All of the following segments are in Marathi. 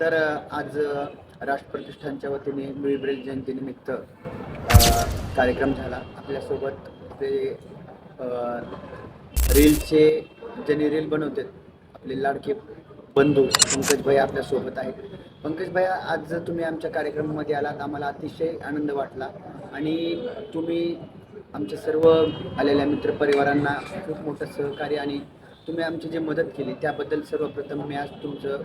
तर आज राष्ट्रप्रतिष्ठानच्या वतीने लुई ब्रेल जयंतीनिमित्त कार्यक्रम झाला. आपल्यासोबत आपले रीलचे ज्यांनी रील बनवतात आपले लाडके बंधू पंकज भैया आपल्यासोबत आहेत. पंकज भैया, आज तुम्ही आमच्या कार्यक्रमामध्ये आलात, आम्हाला अतिशय आनंद वाटला आणि तुम्ही आमच्या सर्व आलेल्या मित्रपरिवारांना खूप मोठं सहकार्य आणि तुम्ही आमची जी मदत केली त्याबद्दल सर्वप्रथम मी आज तुमचं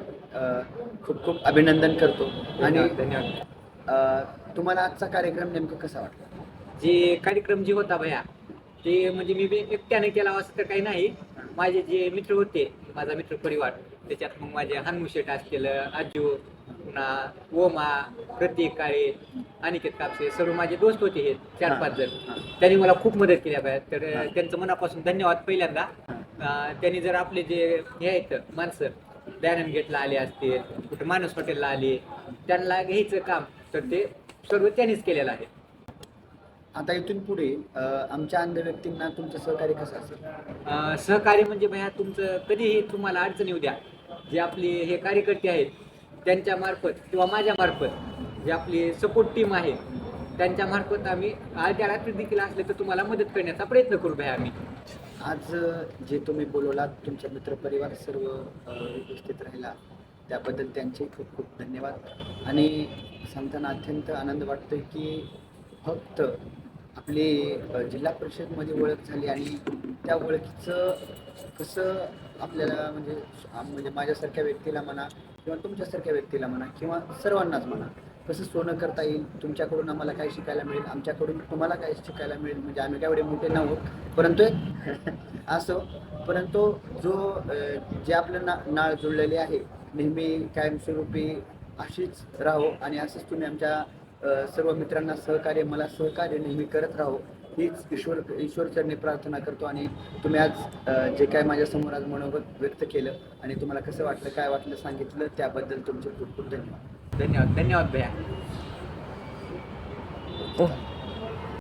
खूप खूप अभिनंदन करतो. आणि धन्यवाद. तुम्हाला आजचा कार्यक्रम नेमका कसा वाटला? जे कार्यक्रम जे होता भया ते म्हणजे मी बी एकट्याने केला असं तर काही नाही. माझे जे मित्र होते, माझा मित्र परिवार, त्याच्यात मग माझे हनुशेट असतील, आजू, पुन्हा ओमा, प्रतीक काळे, अनिकेत कापसे, सर्व माझे दोस्त होते. हे 4-5 जण त्यांनी मला खूप मदत केली भया. तर त्यांचं मनापासून धन्यवाद. पहिल्यांदा त्यांनी जर आपले जे हे आहेत माणसं दयानंद गेटला आले असतील, कुठे मानस हॉटेलला आले, त्यांना घ्यायचं काम तर ते सर्व त्यांनीच केलेलं आहे. आता इथून पुढे आमच्या अंध व्यक्तींना तुमचं सहकार्य कसं असेल? सहकार्य म्हणजे भया तुमचं कधीही तुम्हाला अडचण येऊ द्या. जे आपले हे कार्यकर्ते आहेत त्यांच्या मार्फत किंवा माझ्या मार्फत जे आपली सपोर्ट टीम आहे त्यांच्या मार्फत आम्ही अर्ध्या रात्री देखील असले तर तुम्हाला मदत करण्याचा प्रयत्न करू भया आम्ही. आज जे तुम्ही बोलवलात, तुमचा मित्रपरिवार सर्व उपस्थित राहिला त्याबद्दल त्यांचे खूप खूप धन्यवाद. आणि सांगताना अत्यंत आनंद वाटतोय की फक्त आपली जिल्हा परिषदमध्ये ओळख झाली आणि त्या ओळखीचं कसं आपल्याला म्हणजे माझ्यासारख्या व्यक्तीला म्हणा किंवा तुमच्यासारख्या व्यक्तीला म्हणा किंवा सर्वांनाच म्हणा कसं सोनं करता येईल. तुमच्याकडून आम्हाला काय शिकायला मिळेल, आमच्याकडून तुम्हाला काय शिकायला मिळेल. म्हणजे आम्ही काय एवढे मोठे नव्हतो, परंतु असो, परंतु जे आपलं नाळ जुळलेले आहे नेहमी कायमस्वरूपी अशीच राहो आणि असंच तुम्ही आमच्या सर्व मित्रांना मला सहकार्य नेहमी करत राहो हीच ईश्वरचरणी प्रार्थना करतो. आणि तुम्ही आज जे काय माझ्यासमोर आज मनोगत व्यक्त केलं आणि तुम्हाला कसं वाटलं, काय वाटलं सांगितलं त्याबद्दल तुमचे खूप खूप धन्यवाद. धन्यवाद. धन्यवाद भैया.